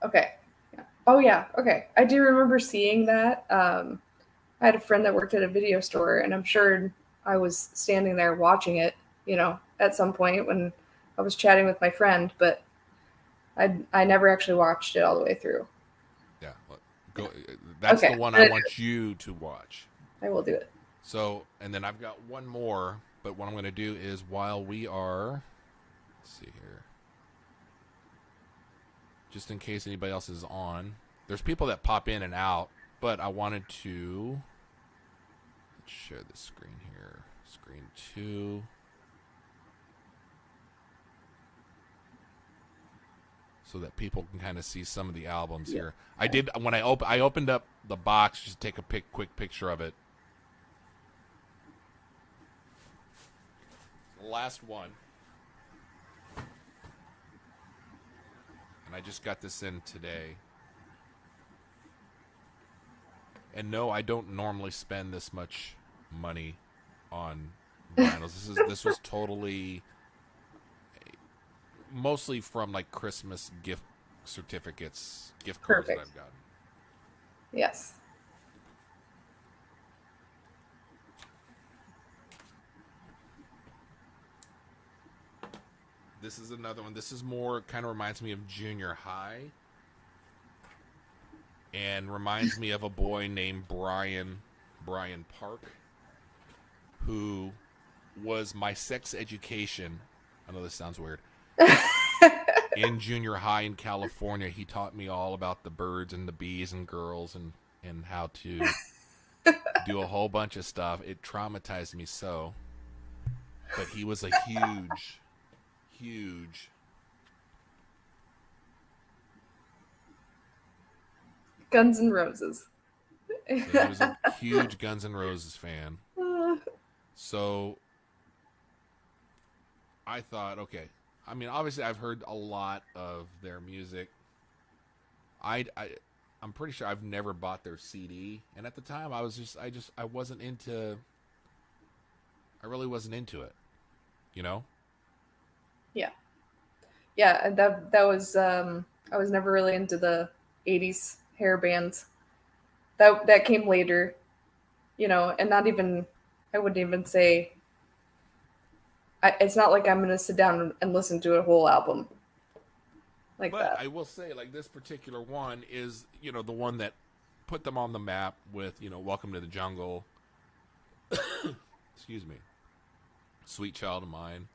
Okay. Yeah. Oh yeah. Okay. I do remember seeing that. I had a friend that worked at a video store, and I'm sure I was standing there watching it, at some point when I was chatting with my friend, but I never actually watched it all the way through. Yeah, Yeah. go. That's the Okay. one I want you to watch. I will do it. So, and then I've got one more, but what I'm going to do is while we are, let's see here, just in case anybody else is on, there's people that pop in and out, but I wanted to let's share the screen here. Screen 2. So that people can kind of see some of the albums Yeah. here. I did when I opened up the box just to take a quick picture of it. The last one, and I just got this in today. And no, I don't normally spend this much money on vinyls. This was totally mostly from like Christmas gift certificates, gift cards that Perfect. I've gotten. Yes. This is another one. This is more kind of reminds me of junior high and reminds me of a boy named Brian Park, who was my sex education. I know this sounds weird. In junior high in California, he taught me all about the birds and the bees and girls and how to do a whole bunch of stuff. It traumatized me so. But he was a huge Guns N' Roses. so he was a huge Guns N' Roses fan. So I thought, okay. I mean, obviously, I've heard a lot of their music. I, I, I'm pretty sure I've never bought their CD, and at the time, I wasn't into. I really wasn't into it, you know. Yeah. Yeah, and that was I was never really into the 80s hair bands. That came later, and not even I wouldn't even say it's not like I'm going to sit down and listen to a whole album like But that. I will say, like this particular one is, the one that put them on the map with, "Welcome to the Jungle." Excuse me, "Sweet Child of Mine."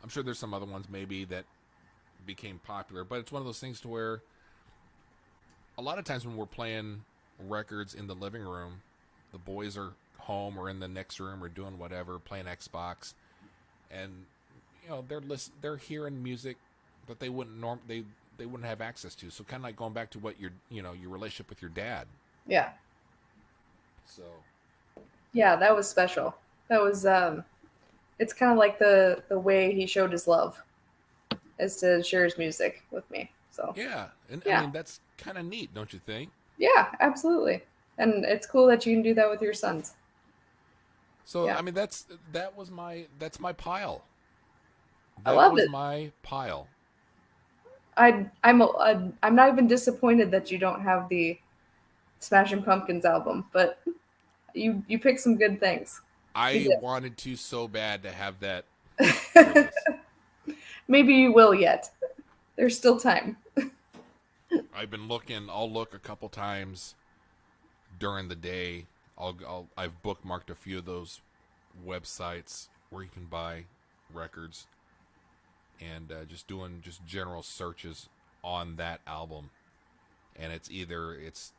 I'm sure there's some other ones maybe that became popular, but it's one of those things to where a lot of times when we're playing records in the living room, the boys are home or in the next room or doing whatever, playing Xbox, and they're hearing music that they wouldn't have access to. So kind of like going back to what your relationship with your dad. Yeah. So Yeah, that was special. That was it's kind of like the way he showed his love is to share his music with me. So, yeah, and I yeah. mean that's kind of neat, don't you think? Yeah, absolutely. And it's cool that you can do that with your sons. So Yeah. I mean that's my pile. I That love was it. my pile. I'm not even disappointed that you don't have the Smashing Pumpkins album, but you picked some good things. You I did. wanted to so bad to have that Goodness. Maybe you will yet. There's still time. I've been looking. I'll look a couple times during the day. I've bookmarked a few of those websites where you can buy records, and just doing just general searches on that album. And it's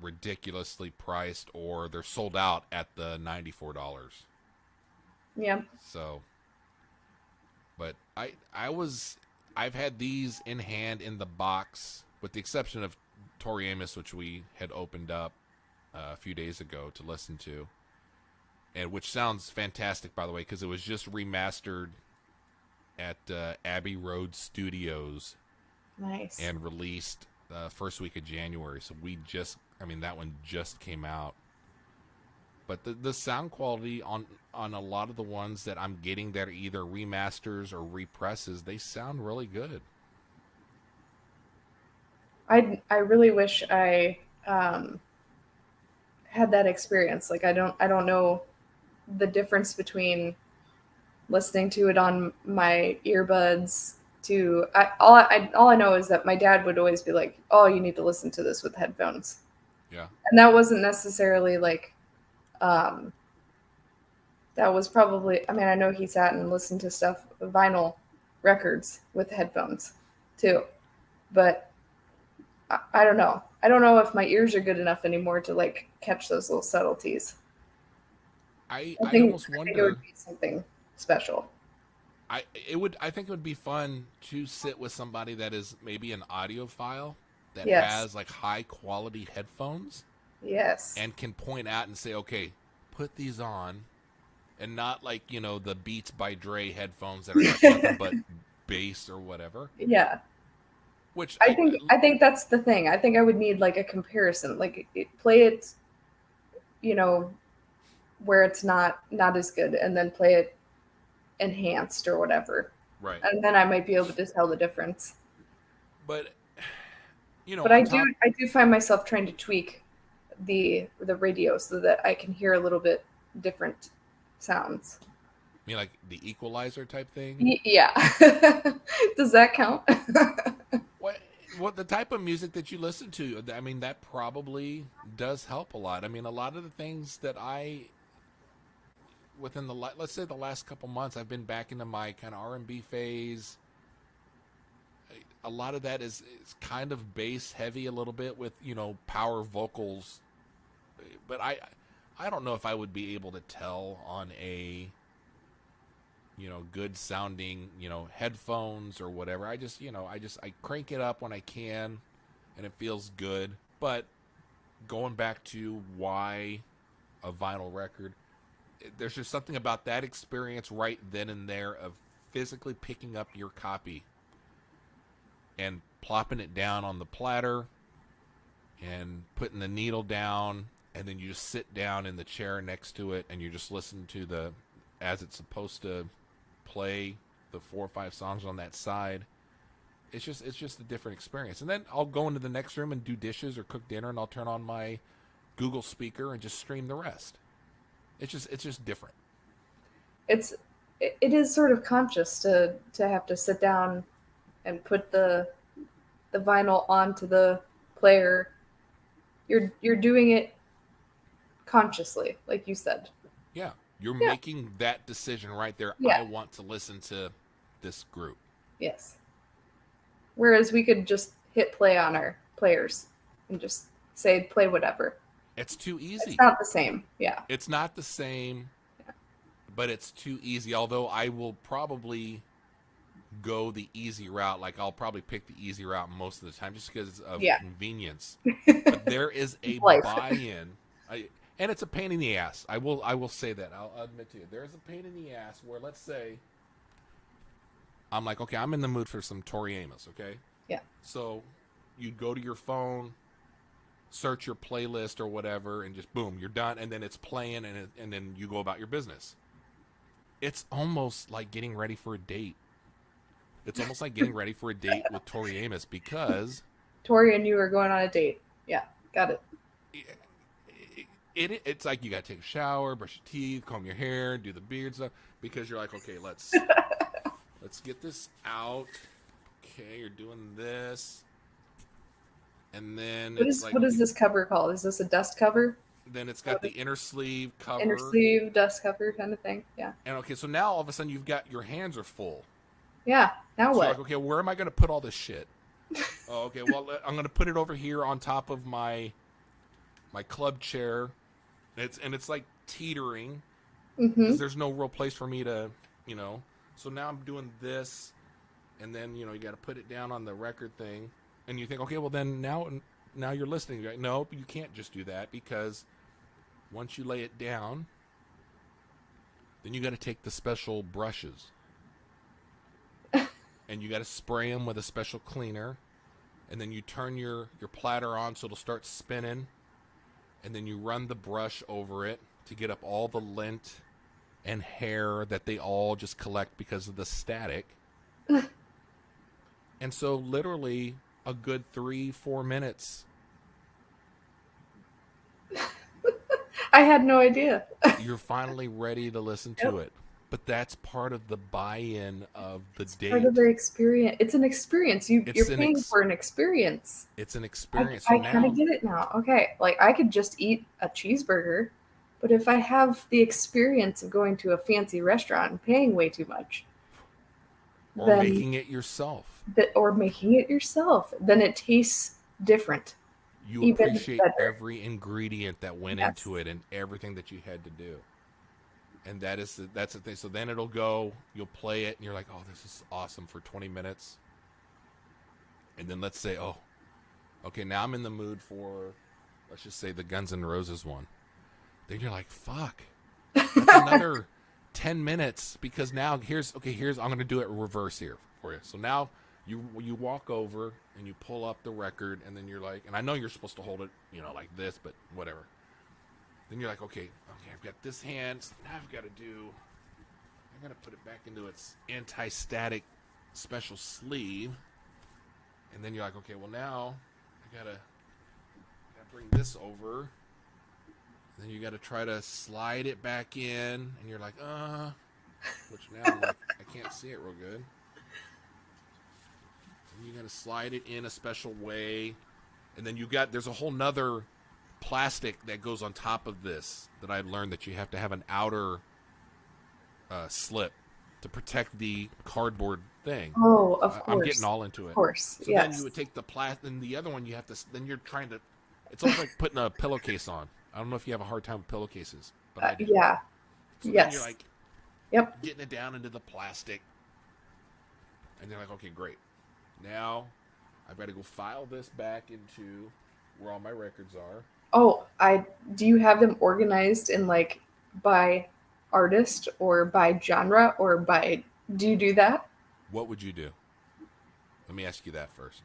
ridiculously priced or they're sold out at the $94. Yeah. So, but I've had these in hand in the box, with the exception of Tori Amos, which we had opened up a few days ago to listen to, and which sounds fantastic, by the way, because it was just remastered at Abbey Road Studios Nice. and released first week of January. So that one just came out. But the sound quality on a lot of the ones that I'm getting that are either remasters or represses, they sound really good. I really wish I had that experience. Like I don't know the difference between listening to it on my earbuds to all I know is that my dad would always be like, "Oh, you need to listen to this with headphones," Yeah. and that wasn't necessarily like um, that was probably. I mean, I know he sat and listened to stuff vinyl records with headphones too, but I don't know. I don't know if my ears are good enough anymore to like catch those little subtleties. I almost I think it would wonder. be something special. I think it would be fun to sit with somebody that is maybe an audiophile that Yes. has like high quality headphones Yes. and can point out and say, okay, put these on, and not like the Beats by Dre headphones that are got nothing but bass or whatever. Yeah. Which I think that's the thing. I think I would need like a comparison. Like play it, you know, where it's not as good and then play it enhanced or whatever. right, And then I might be able to tell the difference. but But on top. I do find myself trying to tweak the radio so that I can hear a little bit different sounds. I mean, like the equalizer type thing. Yeah. Does that count? What the type of music that you listen to? I mean, that probably does help a lot. I mean, a lot of the things that within let's say the last couple months, I've been back into my kind of R&B phase. A lot of that is kind of bass heavy, a little bit with power vocals, but I don't know if I would be able to tell on a good sounding, headphones or whatever. I crank it up when I can and it feels good. But going back to why a vinyl record, there's just something about that experience right then and there of physically picking up your copy and plopping it down on the platter and putting the needle down, and then you just sit down in the chair next to it and you just listen to the as it's supposed to play the 4 or 5 songs on that side. It's just a different experience. And then I'll go into the next room and do dishes or cook dinner, and I'll turn on my Google speaker and just stream the rest. It's just different. It's it is sort of conscious to have to sit down and put the vinyl onto the player. You're doing it consciously, like you said. Yeah, you're Yeah. making that decision right there. I Yeah. want to listen to this group. Yes. Whereas we could just hit play on our players and just say play whatever. It's too It's easy. not the same. Yeah. It's not the same, but it's too easy. Although I will probably go the easy route. Like I'll probably pick the easy route most of the time just because of Yeah. convenience. But there is a Life. buy-in, and it's a pain in the ass. I will say that. I'll admit to you, there is a pain in the ass where, let's say, I'm like, okay, I'm in the mood for some Tori Amos. Okay, Yeah. so you go to your phone, search your playlist or whatever, and just boom, you're done, and then it's playing, and then you go about your business. It's almost like getting ready for a date. It's almost like getting ready for a date with Tori Amos because Tori and you are going on a date. Yeah. Got it. it's like you got to take a shower, brush your teeth, comb your hair, do the beard stuff, because you're like, okay, let's get this out. Okay, you're doing this, and then it's like, what is okay, this cover called? Is this a dust cover? then it's got the inner sleeve Inner cover, sleeve, dust cover kind of thing. Yeah. and okay, so now all of a sudden you've got your hands are full. Yeah. Now So you're what? like, okay, where am I going to put all this shit? Oh, okay, well, I'm going to put it over here on top of my club chair. It's like teetering Mm-hmm. because there's no real place for me to, So now I'm doing this, and then you got to put it down on the record thing, and you think, okay, well then now you're listening. You're like, no, you can't just do that, because once you lay it down, then you got to take the special brushes, and you got to spray them with a special cleaner, and then you turn your platter on so it'll start spinning, and then you run the brush over it to get up all the lint and hair that they all just collect because of the static. And so literally a good 3-4 minutes, I had no idea. you're finally ready to listen to it. But that's part of the buy-in of the date. Part of the experience. It's an experience. You're paying for an experience. It's an experience. I kind of get it now. Okay, like I could just eat a cheeseburger, but if I have the experience of going to a fancy restaurant and paying way too much, or then making it yourself. Then it tastes different. You Even appreciate better. every ingredient that went into it and everything that you had to do. And that's the thing. So then it'll go, you'll play it, and you're like, oh, this is awesome for 20 minutes. And then let's say, oh, okay, now I'm in the mood for, let's just say the Guns N' Roses one. Then you're like, fuck, that's another 10 minutes, because now here's I'm going to do it reverse here for you. So now you walk over and you pull up the record, and then you're like, and I know you're supposed to hold it, like this, but whatever. Then you're like, okay, I've got this hand. So now I got to put it back into its anti-static special sleeve. And then you're like, okay, well now I gotta bring this over. And then you gotta try to slide it back in, and you're like, which now I'm like, I can't see it real good. And you gotta slide it in a special way. And then there's a whole nother plastic that goes on top of this that I learned that you have to have an outer slip to protect the cardboard thing. Oh, of course. I'm getting all into it. Of course, so yes. Then you would take the plastic, and the other one you have to. Then you're trying to. It's almost like putting a pillowcase on. I don't know if you have a hard time with pillowcases, but I do. Yeah. So yes. Then you're like, yep. Getting it down into the plastic, and you're like, okay, great. Now I've got to go file this back into where all my records are. Oh, do you have them organized in like by artist or by genre or by? Do you do that? What would you do? Let me ask you that first.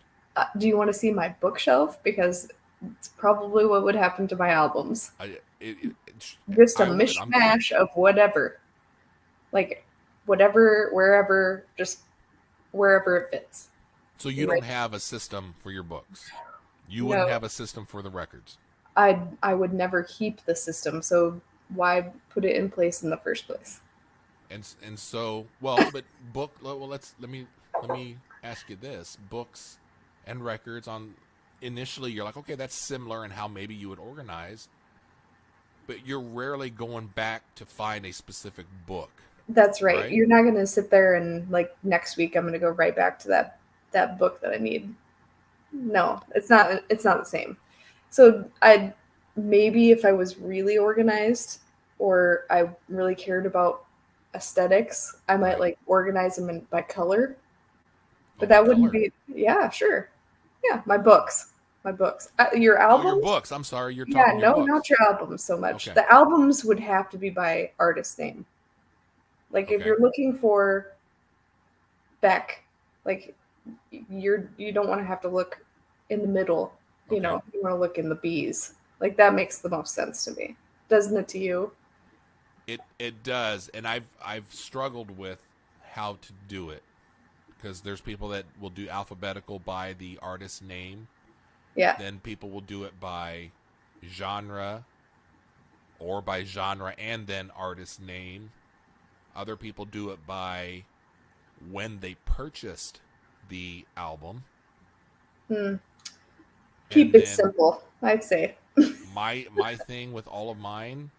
Do you want to see my bookshelf? Because it's probably what would happen to my albums. Just a mishmash of whatever. Like, whatever, wherever, just wherever it fits. So you don't have a system for your books? You wouldn't have a system for the records? I would never keep the system, so why put it in place in the first place? And so, well, but let me ask you this. Books and records initially you're like, okay, that's similar in how maybe you would organize, but you're rarely going back to find a specific book. That's right. You're not going to sit there and like next week I'm going to go right back to that book that I need. No, it's not the same. So maybe if I was really organized or I really cared about aesthetics, I might like organize them by color. But that wouldn't be, yeah, sure. Yeah, my books. Your albums? Oh, your books. I'm sorry, you're talking your books. not your albums so much. Okay. The albums would have to be by artist name. Like if you're looking for Beck, like you don't want to have to look in the middle. You know, you want to look in the B's. Like that makes the most sense to me. Doesn't it to you? It does, and I've struggled with how to do it because there's people that will do alphabetical by the artist name. Yeah. Then people will do it by genre, or by genre and then artist name. Other people do it by when they purchased the album. Keep And it then simple, I'd say. my thing with all of mine,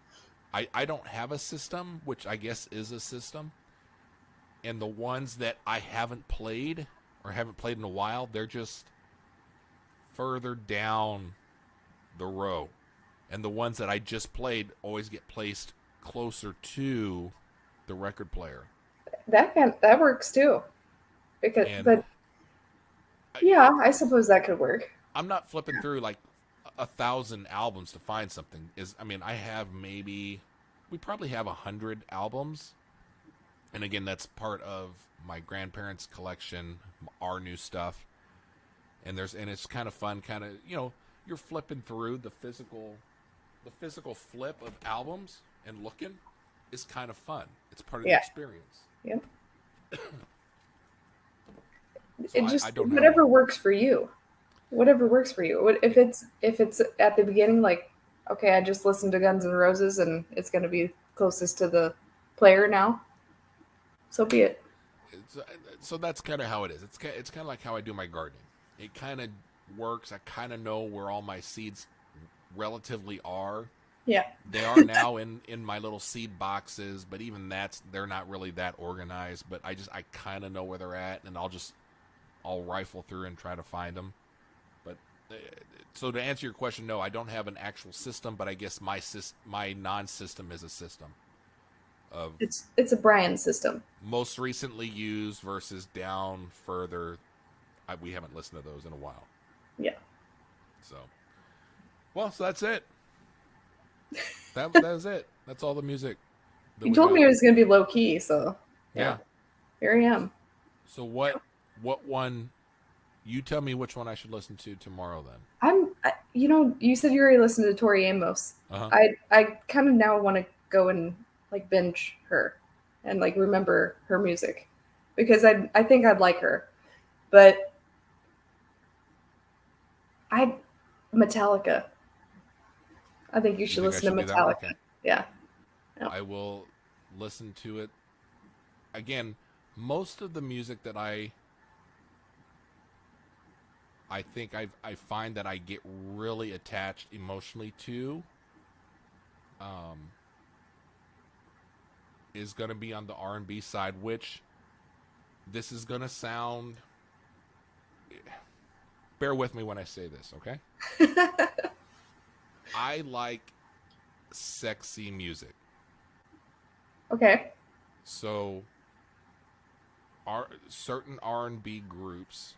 I don't have a system, which I guess is a system. And the ones that I haven't played or haven't played in a while, they're just further down the row. And the ones that I just played always get placed closer to the record player. That works too. Because, And but yeah, I suppose that could work. I'm not flipping through like 1,000 albums to find something. I have we probably have 100 albums. And again, that's part of my grandparents' collection, our new stuff. And it's kind of fun, you're flipping through the physical flip of albums and looking is kind of fun. It's part of the experience. Yep. So just I don't know. whatever works for you. Whatever works for you. If it's at the beginning, like, okay, I just listened to Guns N' Roses and it's going to be closest to the player now, so be it. So that's kind of how it is. It's kind of like how I do my gardening. It kind of works. I kind of know where all my seeds relatively are. Yeah. They are now in my little seed boxes, but even they're not really that organized. But I kind of know where they're at, and I'll rifle through and try to find them. But so to answer your question, no, I don't have an actual system, but I guess my non-system is a system of it's a Brian system. Most recently used versus down further. We haven't listened to those in a while. Yeah. So that's it. That was it. That's all the music. You told me it was going to be low key, so yeah. Here I am. So what one? You tell me which one I should listen to tomorrow. Then you said you already listened to Tori Amos. Uh-huh. I kind of now want to go and like binge her and like remember her music because I think I'd like her, but Metallica. I think you should listen to Metallica. Yeah. I will listen to it. Again, most of the music that I think I find that I get really attached emotionally to is going to be on the R&B side, which this is going to sound... Bear with me when I say this, okay? I like sexy music. Okay. So, certain R&B groups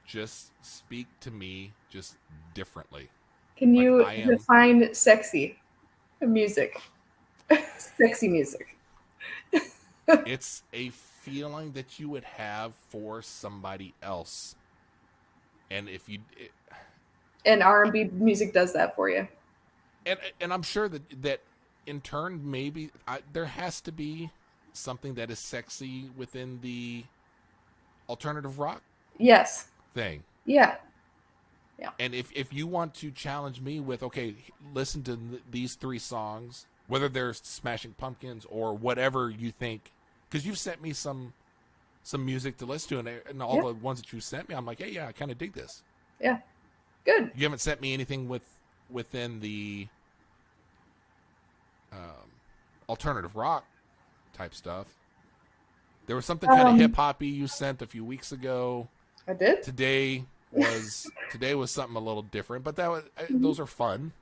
just speak to me just differently. Can you define sexy music? Sexy music. It's a feeling that you would have for somebody else. And if you... And R&B music does that for you. And I'm sure that in turn, maybe there has to be something that is sexy within the alternative rock thing. Yeah. And if you want to challenge me with, okay, listen to these 3 songs, whether they're Smashing Pumpkins or whatever you think, because you've sent me some music to listen to, and all the ones that you sent me, I'm like, hey, yeah, I kind of dig this. Yeah. Good. You haven't sent me anything within the alternative rock type stuff. There was something kind of hip hoppy you sent a few weeks ago. I did. Today was something a little different, but those are fun.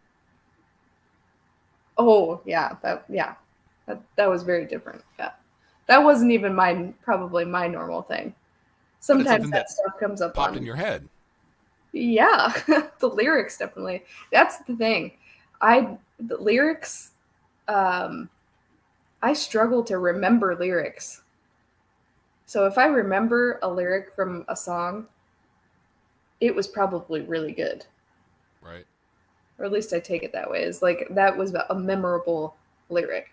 Oh yeah, that was very different. Yeah, that wasn't even probably my normal thing. Sometimes that stuff comes up popped in your head. Yeah, the lyrics definitely. That's the thing. The lyrics. I struggle to remember lyrics. So if I remember a lyric from a song, it was probably really good. Right. Or at least I take it that way. It's like that was a memorable lyric.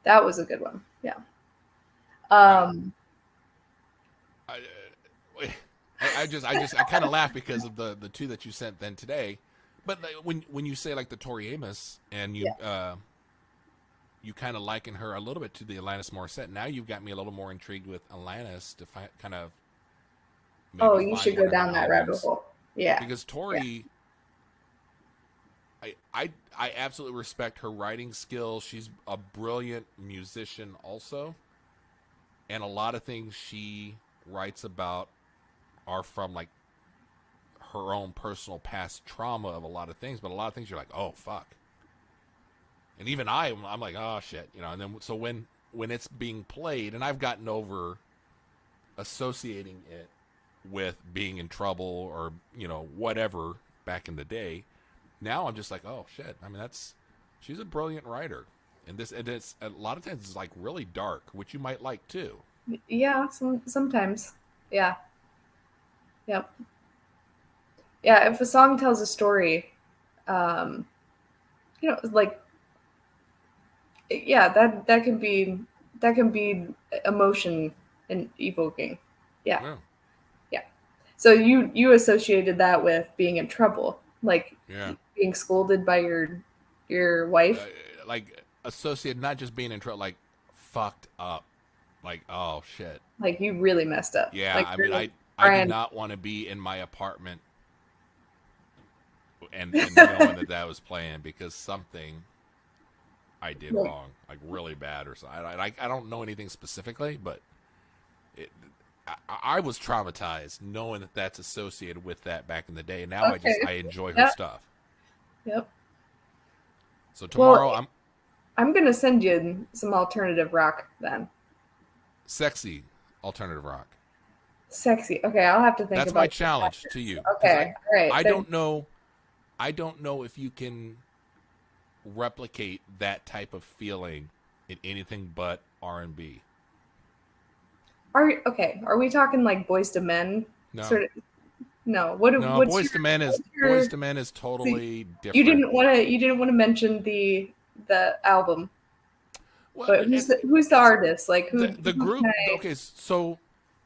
That was a good one. Yeah. I kind of laugh because of the 2 that you sent then today. But when you say like the Tori Amos and you you kind of liken her a little bit to the Alanis Morissette. Now you've got me a little more intrigued with Alanis to kind of Oh, maybe you find should one go of her down that rabbit albums hole. Yeah. because Yeah. Tori, I absolutely respect her writing skills. She's a brilliant musician also, and a lot of things she writes about are from like her own personal past trauma of a lot of things. But a lot of things you're like, oh fuck, and even I'm like, oh shit, you know. And then so when it's being played, and I've gotten over associating it with being in trouble or whatever back in the day. Now I'm just like, oh shit. I mean, she's a brilliant writer, and it's a lot of times it's like really dark, which you might like too. Yeah, sometimes. Yeah. Yep. Yeah, if a song tells a story, um, like yeah, that can be emotion and evoking. Yeah. Yeah, Yeah. So you associated that with being in trouble, like yeah. being scolded by your wife, Like associated, not just being in trouble, like fucked up. Like, oh shit. like you really messed up. Yeah, Like I mean, you're I do crying. not want to be in my apartment and knowing that was playing because something I did Like, wrong, like really bad or something. I don't know anything specifically, but it, I was traumatized knowing that that's associated with that back in the day. Now okay. I enjoy her Yep. stuff. Yep. So Well, tomorrow I'm I'm gonna send you some alternative rock then. sexy alternative rock. Sexy. Okay, I'll have to think That's my about it. challenge to you because Okay. All right. I Then don't know I don't know if you can replicate that type of feeling in anything but R&B. are we talking like Boys to Men? No. Sort of. No. What No, what's your Boys what's Boys your to Men is see, totally you different. didn't want to mention the album, Well, but who's the it's artist? Like the who can group. I? Okay, so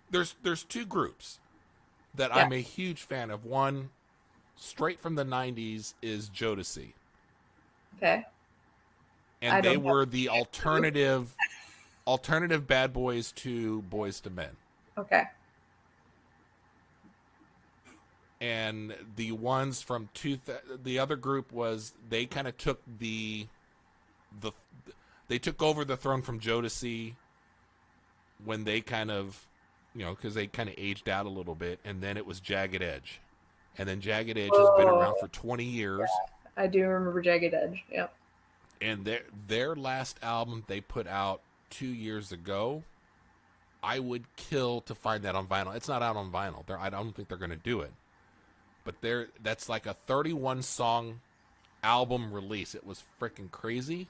there's two groups that Yeah. I'm a huge fan of. One straight from the '90s is Jodeci, Okay. I and they don't have were the a clue. alternative bad boys to Boys to Men. Okay. And the ones from the other group was they kind of took the they took over the throne from Jodeci when they kind of because they kind of aged out a little bit, and then it was Jagged Edge, and then Jagged Edge has been Oh, around for 20 years, I do remember Jagged Edge. Yep. and their last album they put out 2 years ago. I would kill to find that on vinyl. It's not out on vinyl. I don't think they're going to do it. But that's like a 31 song album release. It was freaking crazy,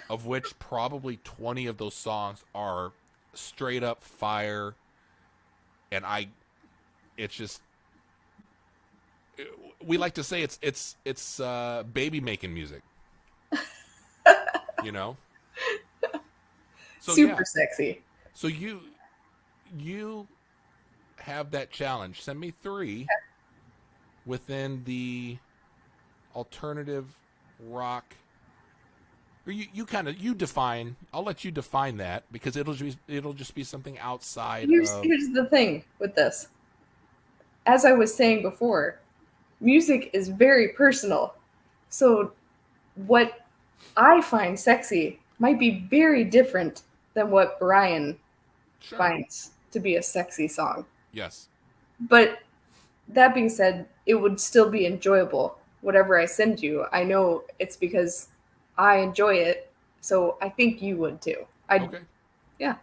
of which probably 20 of those songs are straight up fire, and it's just we like to say it's baby making music, you know. So yeah, Super sexy. so you have that challenge. Send me three within the alternative rock. Or you kind of you define. I'll let you define that because it'll just be something outside of. Here's the thing with this. As I was saying before, music is very personal. So what I find sexy might be very different than what Brian Sure. finds to be a sexy song. Yes. But that being said, it would still be enjoyable. Whatever I send you, I know it's because I enjoy it. So I think you would too. Okay. Yeah.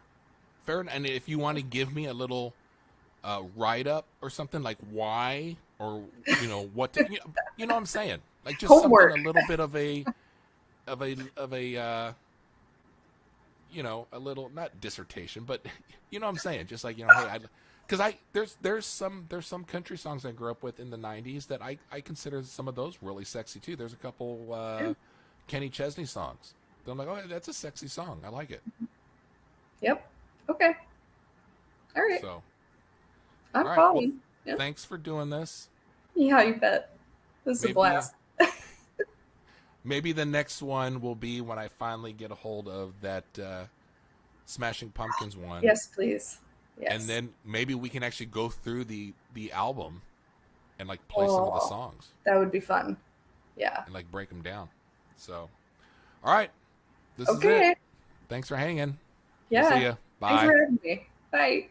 Fair. And if you want to give me a little write up or something like why or what you know what I'm saying, like just something Homework. a little bit of a a little not dissertation, but you know what I'm saying, just like hey, because there's some country songs I grew up with in the '90s that I consider some of those really sexy too. There's a couple Kenny Chesney songs. I'm like, oh, that's a sexy song. I like it. Yep. Okay. All right. So, I'm all right. Well, following. Yeah. thanks for doing this. Yeah, you bet. This is a Maybe blast. maybe the next one will be when I finally get a hold of that Smashing Pumpkins one, Yes, please. and Yes. then maybe we can actually go through the album and like play some of the Oh, songs that would be fun. Yeah. and like break them down. So, all right, this is it. Okay. Thanks for hanging. We'll see Yeah. you. Thanks for Bye. having me. Bye.